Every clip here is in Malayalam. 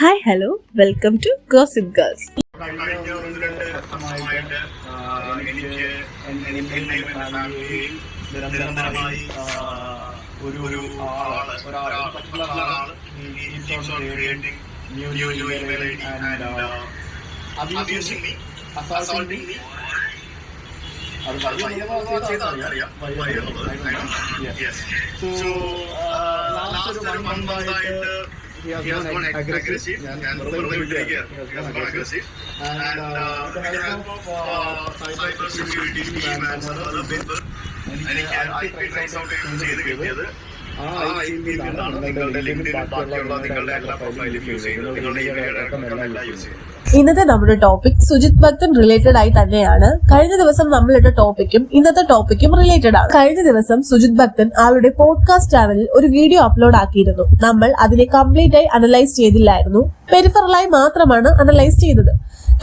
Hi hello welcome to gossip girls. He has gone aggressive and he has gone aggressive and with the help of cyber security team and some other people എനിക്ക് IP trace out ചെയ്ത് കിട്ടിയത് ആ IP നിന്നാണ് നിങ്ങളുടെ ലിങ്ക്ഡിൻ ബാക്കിയുള്ള നിങ്ങളുടെ എല്ലാ പ്രൊഫൈലും യൂസ് ചെയ്യുന്നത്, നിങ്ങളുടെ ഇമെയിൽ അക്കൗണ്ട് എല്ലാം യൂസ് ചെയ്യുന്നത്. ഇന്നത്തെ നമ്മുടെ ടോപ്പിക് സുജിത് ഭക്തൻ റിലേറ്റഡ് ആയി തന്നെയാണ്. കഴിഞ്ഞ ദിവസം നമ്മളിട്ട ടോപ്പിക്കും ഇന്നത്തെ ടോപ്പിക്കും റിലേറ്റഡ് ആണ്. കഴിഞ്ഞ ദിവസം സുജിത് ഭക്തൻ ആളുടെ പോഡ്കാസ്റ്റ് ചാനലിൽ ഒരു വീഡിയോ അപ്ലോഡ് ആക്കിയിരുന്നു. നമ്മൾ അതിനെ കംപ്ലീറ്റ് ആയി അനലൈസ് ചെയ്തില്ലായിരുന്നു, പെരിഫറലായി മാത്രമാണ് അനലൈസ് ചെയ്തത്.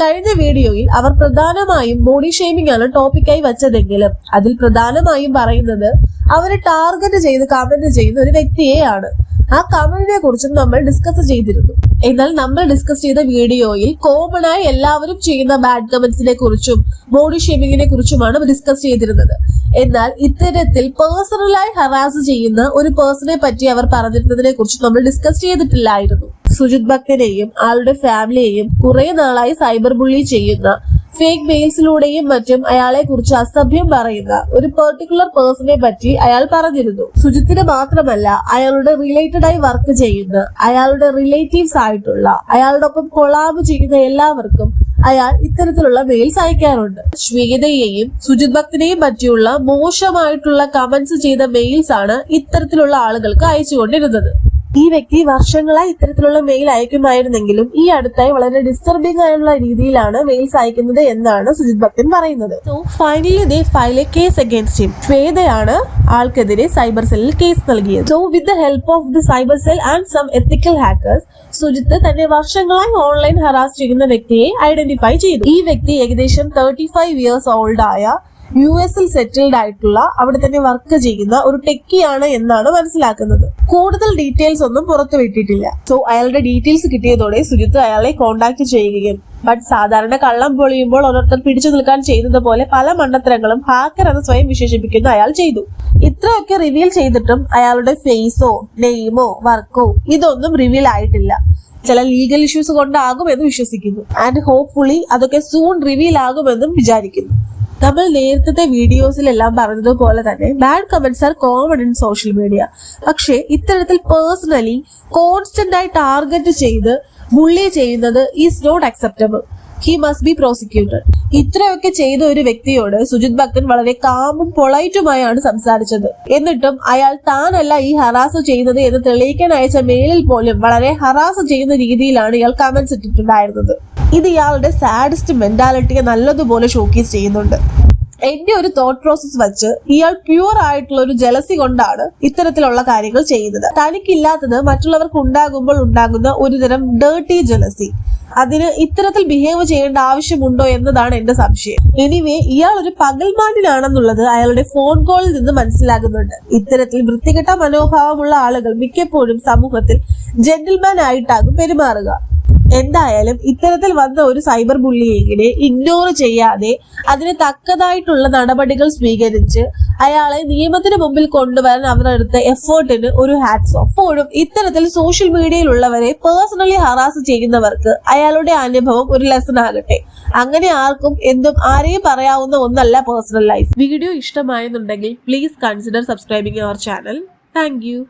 കഴിഞ്ഞ വീഡിയോയിൽ അവർ പ്രധാനമായും ബോഡി ഷേമിംഗ് ആണ് ടോപ്പിക്കായി വെച്ചതെങ്കിലും അതിൽ പ്രധാനമായും പറയുന്നത് അവരെ ടാർഗറ്റ് ചെയ്ത് കമന്റ് ചെയ്യുന്ന ഒരു വ്യക്തിയെയാണ്. ആ കമന്റിനെ കുറിച്ചും നമ്മൾ ഡിസ്കസ് ചെയ്തിരുന്നു. എന്നാൽ നമ്മൾ ഡിസ്കസ് ചെയ്ത വീഡിയോയിൽ കോമൺ ആയി എല്ലാവരും ചെയ്യുന്ന ബാഡ് കമന്റ്സിനെ കുറിച്ചും ബോഡി ഷേമിങ്ങിനെ കുറിച്ചുമാണ് ഡിസ്കസ് ചെയ്തിരുന്നത്. എന്നാൽ ഇത്തരത്തിൽ പേഴ്സണലായി ഹറാസ് ചെയ്യുന്ന ഒരു പേഴ്സണെ പറ്റി അവർ പറഞ്ഞിരുന്നതിനെ കുറിച്ച് നമ്മൾ ഡിസ്കസ് ചെയ്തിട്ടില്ലായിരുന്നു. സുജിത് ഭക്തനെയും ആളുടെ ഫാമിലിയെയും കുറെ നാളായി സൈബർ ബുള്ളി ചെയ്യുന്ന, ഫേക്ക് മെയിൽസിലൂടെയും മറ്റും അയാളെ കുറിച്ച് അസഭ്യം പറയുന്ന ഒരു പെർട്ടിക്കുലർ പേഴ്സണെ പറ്റി അയാൾ പറഞ്ഞിരുന്നു. സുജിത്തിന് മാത്രമല്ല, അയാളുടെ റിലേറ്റഡ് ആയി വർക്ക് ചെയ്യുന്ന, അയാളുടെ റിലേറ്റീവ്സ് ആയിട്ടുള്ള, അയാളോടൊപ്പം കൊളാബ് ചെയ്യുന്ന എല്ലാവർക്കും അയാൾ ഇത്തരത്തിലുള്ള മെയിൽസ് അയക്കാറുണ്ട്. ശ്വേതയെയും സുജിത് ഭക്തനെയും പറ്റിയുള്ള മോശമായിട്ടുള്ള കമന്റ്സ് ചെയ്ത മെയിൽസ് ആണ് ഇത്തരത്തിലുള്ള ആളുകൾക്ക് അയച്ചുകൊണ്ടിരുന്നത്. ഈ വ്യക്തി വർഷങ്ങളായി ഇത്തരത്തിലുള്ള മെയിൽ അയക്കുമായിരുന്നെങ്കിലും ഈ അടുത്തായി വളരെ ഡിസ്റ്റർബിംഗ് ആയുള്ള രീതിയിലാണ് മെയിൽസ് അയക്കുന്നത് എന്നാണ് സുജിത് ഭക്തൻ പറയുന്നത്. So finally they file a case against him. ശ്വേതയാണ് ആൾക്കെതിരെ സൈബർ സെല്ലിൽ കേസ് നൽകിയത്. So with the help of the cyber cell and some ethical hackers, Sujith തന്നെ വർഷങ്ങളായി ഓൺലൈൻ ഹറാസ് ചെയ്യുന്ന വ്യക്തിയെ ഐഡന്റിഫൈ ചെയ്തു. ഈ വ്യക്തി ഏകദേശം 35 years ഓൾഡ് ആയ, US സെറ്റിൽഡ് ആയിട്ടുള്ള, അവിടെ തന്നെ വർക്ക് ചെയ്യുന്ന ഒരു ടെക്കിയാണ് എന്നാണ് മനസ്സിലാക്കുന്നത്. കൂടുതൽ ഡീറ്റെയിൽസ് ഒന്നും പുറത്തു വിട്ടിട്ടില്ല. സോ അയാളുടെ ഡീറ്റെയിൽസ് കിട്ടിയതോടെ സുജിത്ത് അയാളെ കോണ്ടാക്ട് ചെയ്യുകയും, ബട്ട് സാധാരണ കള്ളം പൊളിയുമ്പോൾ ഓരോരുത്തർ പിടിച്ചു നിൽക്കാൻ ചെയ്യുന്നത് പോലെ പല മണ്ടത്തരങ്ങളും ഹാക്കർ എന്ന് സ്വയം വിശേഷിപ്പിക്കുന്ന അയാൾ ചെയ്തു. ഇത്രയൊക്കെ റിവീൽ ചെയ്തിട്ടും അയാളുടെ ഫേസോ നെയിമോ വർക്കോ ഇതൊന്നും റിവീൽ ആയിട്ടില്ല. ചില ലീഗൽ ഇഷ്യൂസ് കൊണ്ടാകും എന്ന് വിശ്വസിക്കുന്നു. ആൻഡ് ഹോപ്പ്ഫുള്ളി അതൊക്കെ സൂൺ റിവീൽ ആകുമെന്നും വിചാരിക്കുന്നു. നമ്മൾ നേരത്തെ വീഡിയോസിലെല്ലാം പറഞ്ഞതുപോലെ തന്നെ bad comments are common in social media. പക്ഷേ ഇത്തരത്തിൽ പേഴ്സണലി കോൺസ്റ്റന്റ് ആയി ടാർഗറ്റ് ചെയ്ത് ബുള്ളി ചെയ്യുന്നത് is not acceptable. He must be prosecuted. ഇത്രയൊക്കെ ചെയ്ത ഒരു വ്യക്തിയോട് സുജിത് ഭക്തൻ വളരെ കാമും പൊളൈറ്റുമായാണ് സംസാരിച്ചത്. എന്നിട്ടും അയാൾ താനല്ല ഈ ഹറാസ് ചെയ്യുന്നത് എന്ന് തെളിയിക്കാൻ അയച്ച മെയിലിൽ പോലും വളരെ ഹറാസ് ചെയ്യുന്ന രീതിയിലാണ് ഇയാൾ കമന്റ്സ് ഇട്ടിട്ടുണ്ടായിരുന്നത്. ഇത് ഇയാളുടെ സാഡിസ്റ്റ് മെന്റാലിറ്റിയെ നല്ലതുപോലെ ഷോക്കേസ് ചെയ്യുന്നുണ്ട്. എന്റെ ഒരു തോട്ട് പ്രോസസ് വെച്ച് ഇയാൾ പ്യൂർ ആയിട്ടുള്ള ഒരു ജലസി കൊണ്ടാണ് ഇത്തരത്തിലുള്ള കാര്യങ്ങൾ ചെയ്യുന്നത്. തനിക്കില്ലാത്തത് മറ്റുള്ളവർക്ക് ഉണ്ടാകുമ്പോൾ ഉണ്ടാകുന്ന ഒരുതരം ഡേർട്ടി ജലസി. അതിന് ഇത്തരത്തിൽ ബിഹേവ് ചെയ്യേണ്ട ആവശ്യമുണ്ടോ എന്നതാണ് എന്റെ സംശയം. എനിവേ, ഇയാൾ ഒരു പകൽമാനിനാണെന്നുള്ളത് അയാളുടെ ഫോൺ കോളിൽ നിന്ന് മനസ്സിലാകുന്നുണ്ട്. ഇത്തരത്തിൽ വൃത്തികെട്ട മനോഭാവമുള്ള ആളുകൾ മിക്കപ്പോഴും സമൂഹത്തിൽ ജെന്റിൽമാൻ ആയിട്ടാകും പെരുമാറുക. എന്തായാലും ഇത്തരത്തിൽ വന്ന ഒരു സൈബർ ബുള്ളിയിങ്ങിനെ ഇഗ്നോർ ചെയ്യാതെ അതിന് തക്കതായിട്ടുള്ള നടപടികൾ സ്വീകരിച്ച് അയാളെ നിയമത്തിന് മുമ്പിൽ കൊണ്ടുവരാൻ അവർ എടുത്ത എഫേർട്ടിന് ഒരു ഹാറ്റ്സ് ഓഫ്. എപ്പോഴും ഇത്തരത്തിൽ സോഷ്യൽ മീഡിയയിലുള്ളവരെ പേഴ്സണലി ഹറാസ് ചെയ്യുന്നവർക്ക് അയാളുടെ അനുഭവം ഒരു ലെസൺ ആകട്ടെ. അങ്ങനെ ആർക്കും എന്തും ആരെയും പറയാവുന്ന ഒന്നല്ല പേഴ്സണൽ ലൈഫ്. വീഡിയോ ഇഷ്ടമായെന്നുണ്ടെങ്കിൽ please consider subscribing our channel. Thank U.